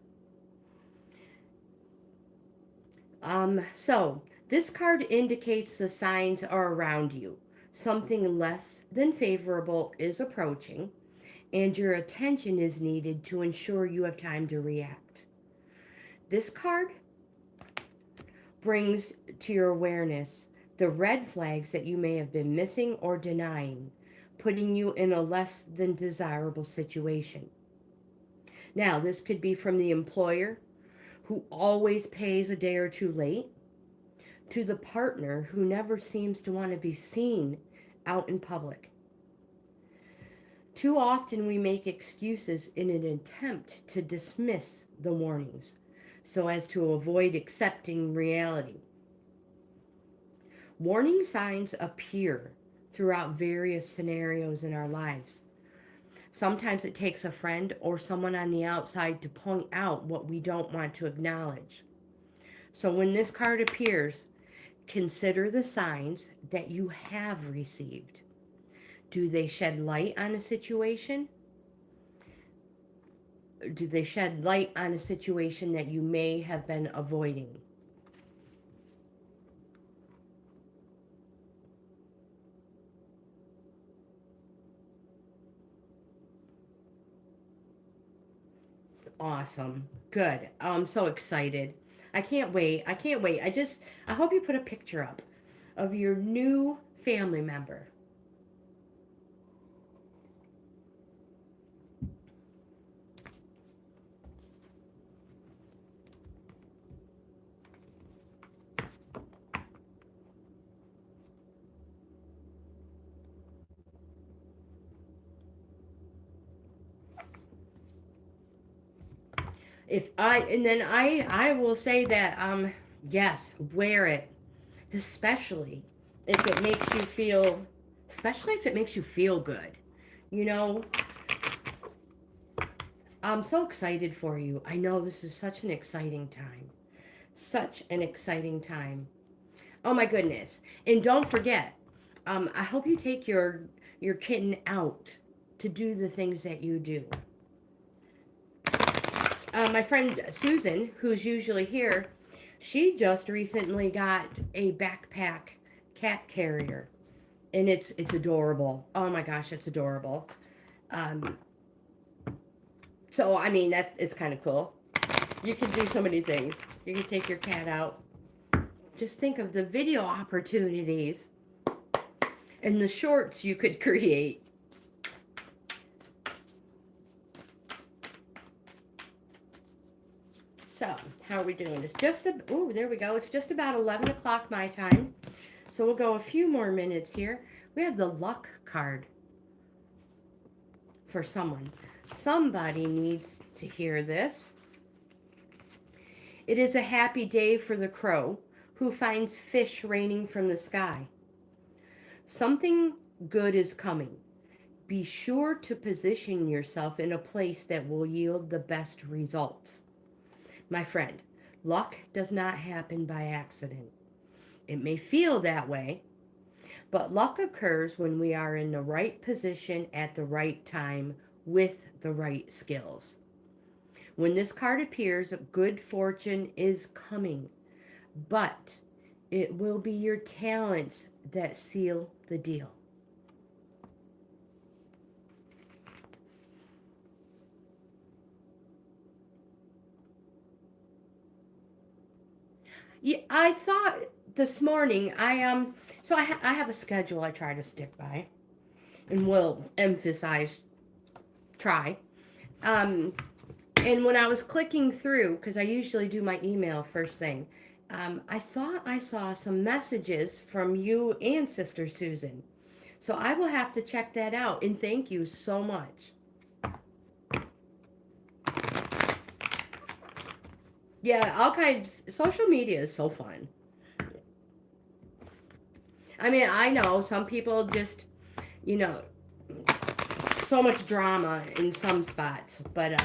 So this card indicates the signs are around you. Something less than favorable is approaching, and your attention is needed to ensure you have time to react. This card brings to your awareness the red flags that you may have been missing or denying, putting you in a less than desirable situation. Now, this could be from the employer who always pays a day or two late, to the partner who never seems to want to be seen out in public. Too often we make excuses in an attempt to dismiss the warnings so as to avoid accepting reality. Warning signs appear throughout various scenarios in our lives. Sometimes it takes a friend or someone on the outside to point out what we don't want to acknowledge. So when this card appears, consider the signs that you have received. Do they shed light on a situation? Do they shed light on a situation that you may have been avoiding? Awesome. Good. I'm so excited. I can't wait. I can't wait. I hope you put a picture up of your new family member. I will say that yes, wear it, especially if it makes you feel, especially if it makes you feel good. You know, I'm so excited for you. I know this is such an exciting time. Such an exciting time. Oh my goodness. And don't forget, I hope you take your kitten out to do the things that you do. My friend Susan, who's usually here, she just recently got a backpack cat carrier, and it's adorable. Oh my gosh, it's adorable. So I mean it's kind of cool. You can do so many things. You can take your cat out. Just think of the video opportunities and the shorts you could create. So, how are we doing? It's just oh, there we go. It's just about 11 o'clock my time. So we'll go a few more minutes here. We have the luck card for someone. Somebody needs to hear this. It is a happy day for the crow who finds fish raining from the sky. Something good is coming. Be sure to position yourself in a place that will yield the best results. My friend, luck does not happen by accident. It may feel that way, but luck occurs when we are in the right position at the right time with the right skills. When this card appears, good fortune is coming, but it will be your talents that seal the deal. Yeah, I thought this morning I have a schedule I try to stick by, and will emphasize try. And when I was clicking through, because I usually do my email first thing, I thought I saw some messages from you and Sister Susan. So I will have to check that out, and thank you so much. Yeah, all kinds. Social media is so fun. I mean, I know some people just, you know, so much drama in some spots, but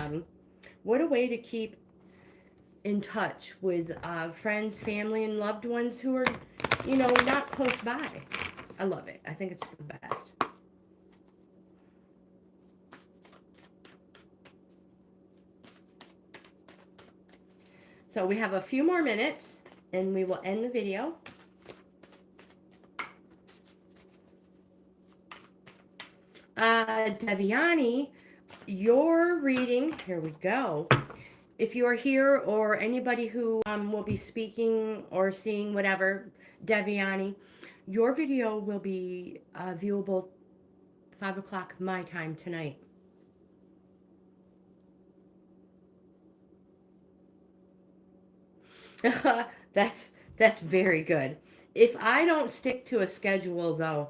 what a way to keep in touch with friends, family, and loved ones who are, you know, not close by. I love it. I think it's the best. So we have a few more minutes, and we will end the video. Deviani, your reading, here we go. If you are here, or anybody who will be speaking or seeing whatever, Deviani, your video will be viewable 5 o'clock my time tonight. That's very good. If I don't stick to a schedule, though,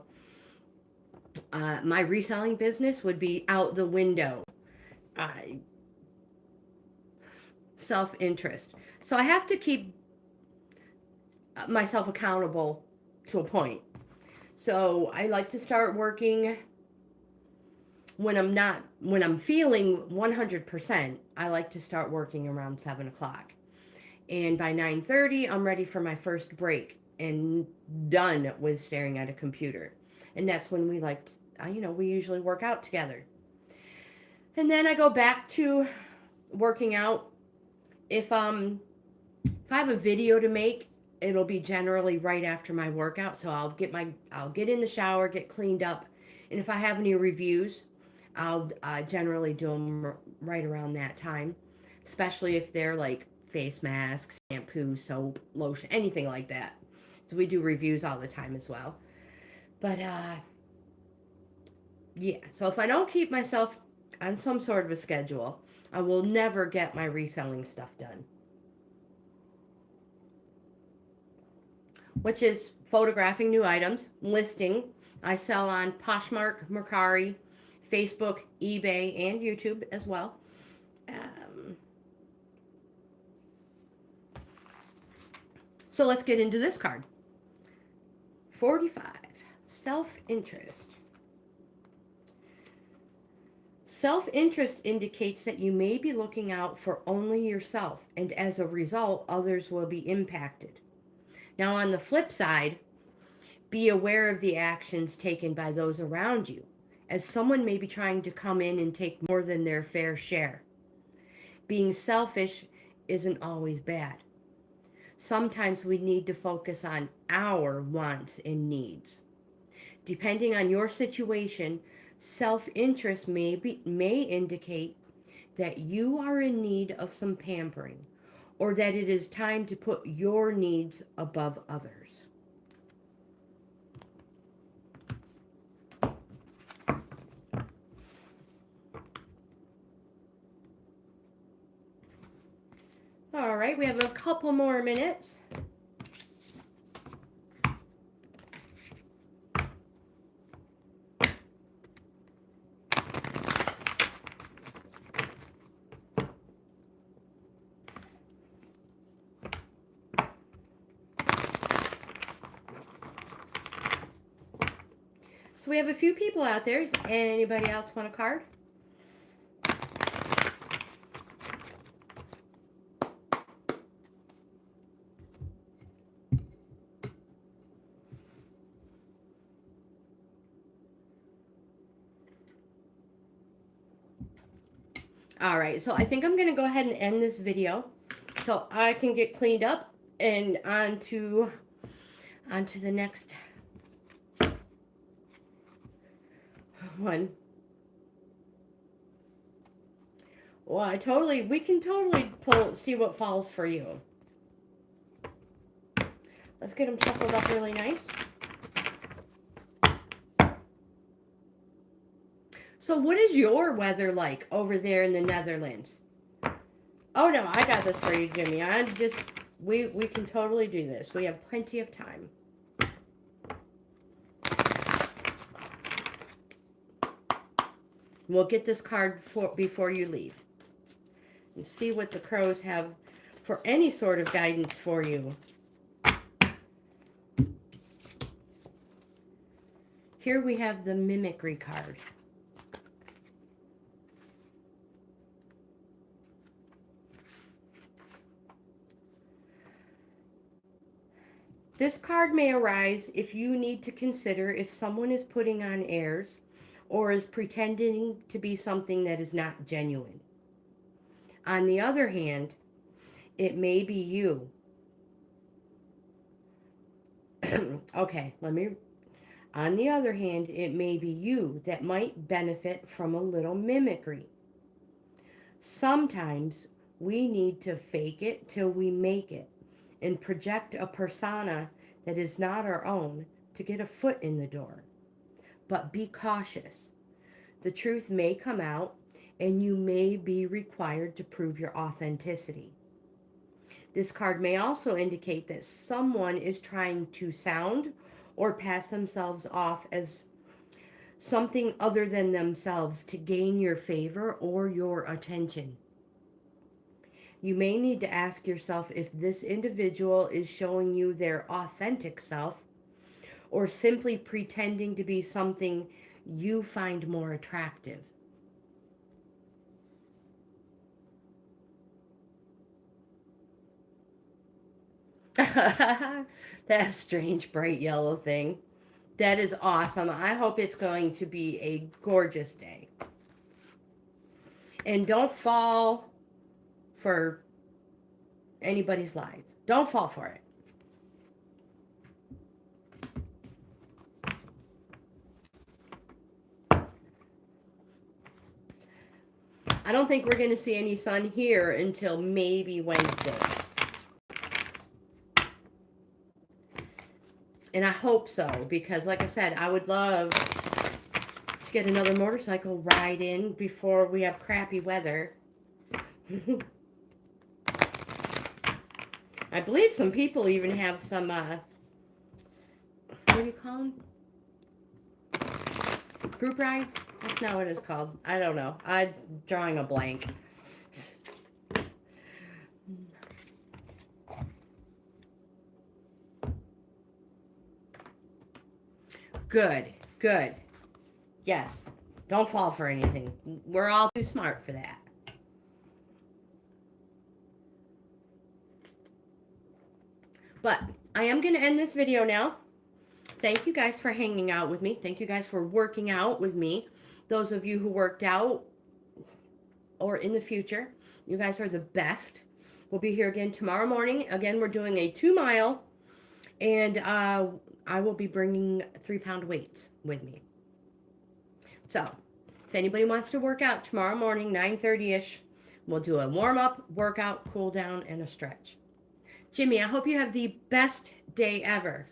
My reselling business would be out the window. Self-interest. So I have to keep myself accountable to a point. So I like to start working when I'm feeling 100%. I like to start working around 7 o'clock. And by 9:30, I'm ready for my first break and done with staring at a computer. And that's when we usually work out together. And then I go back to working out. If I have a video to make, it'll be generally right after my workout. So I'll get in the shower, get cleaned up, and if I have any reviews, I'll generally do them right around that time, especially if they're like face masks, shampoo, soap, lotion, anything like that. So we do reviews all the time as well. But yeah, so if I don't keep myself on some sort of a schedule, I will never get my reselling stuff done. Which is photographing new items, listing. I sell on POSHMARK, Mercari, Facebook, eBay, and YouTube as well. So let's get into this card. 45, self-interest. Self-interest indicates that you may be looking out for only yourself, and as a result, others will be impacted. Now, on the flip side, be aware of the actions taken by those around you, as someone may be trying to come in and take more than their fair share. Being selfish isn't always bad. Sometimes we need to focus on our wants and needs. Depending on your situation, self-interest may indicate that you are in need of some pampering, or that it is time to put your needs above others. All right, we have a couple more minutes. So we have a few people out there. Does anybody else want a card? All right, so I think I'm going to go ahead and end this video so I can get cleaned up and onto the next one. Well, we can totally see what falls for you. Let's get them shuffled up really nice. So what is your weather like over there in the Netherlands? Oh no, I got this for you, Jimmy. We can totally do this. We have plenty of time. We'll get this card before you leave. And see what the crows have for any sort of guidance for you. Here we have the mimicry card. This card may arise if you need to consider if someone is putting on airs or is pretending to be something that is not genuine. On the other hand, it may be you. Okay, on the other hand, it may be you that might benefit from a little mimicry. Sometimes we need to fake it till we make it and project a persona that is not our own to get a foot in the door. But be cautious. The truth may come out and you may be required to prove your authenticity. This card may also indicate that someone is trying to sound or pass themselves off as something other than themselves to gain your favor or your attention. You may need to ask yourself if this individual is showing you their authentic self or simply pretending to be something you find more attractive. That strange bright yellow thing. That is awesome. I hope it's going to be a gorgeous day. And don't fall for anybody's lies. Don't fall for it. I don't think we're going to see any sun here until maybe Wednesday. And I hope so, because like I said, I would love to get another motorcycle ride in before we have crappy weather. I believe some people even have some, what do you call them? Group rides? That's not what it's called. I don't know. I'm drawing a blank. Good, good. Yes, don't fall for anything. We're all too smart for that. But I am going to end this video now. Thank you guys for hanging out with me. Thank you guys for working out with me. Those of you who worked out or in the future, you guys are the best. We'll be here again tomorrow morning. Again, we're doing a 2-mile, and I will be bringing 3-pound weights with me. So, if anybody wants to work out tomorrow morning, 9:30-ish, we'll do a warm-up, workout, cool down, and a stretch. Jimmy, I hope you have the best day ever.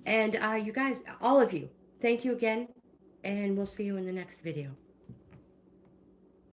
And you guys, all of you, thank you again, and we'll see you in the next video.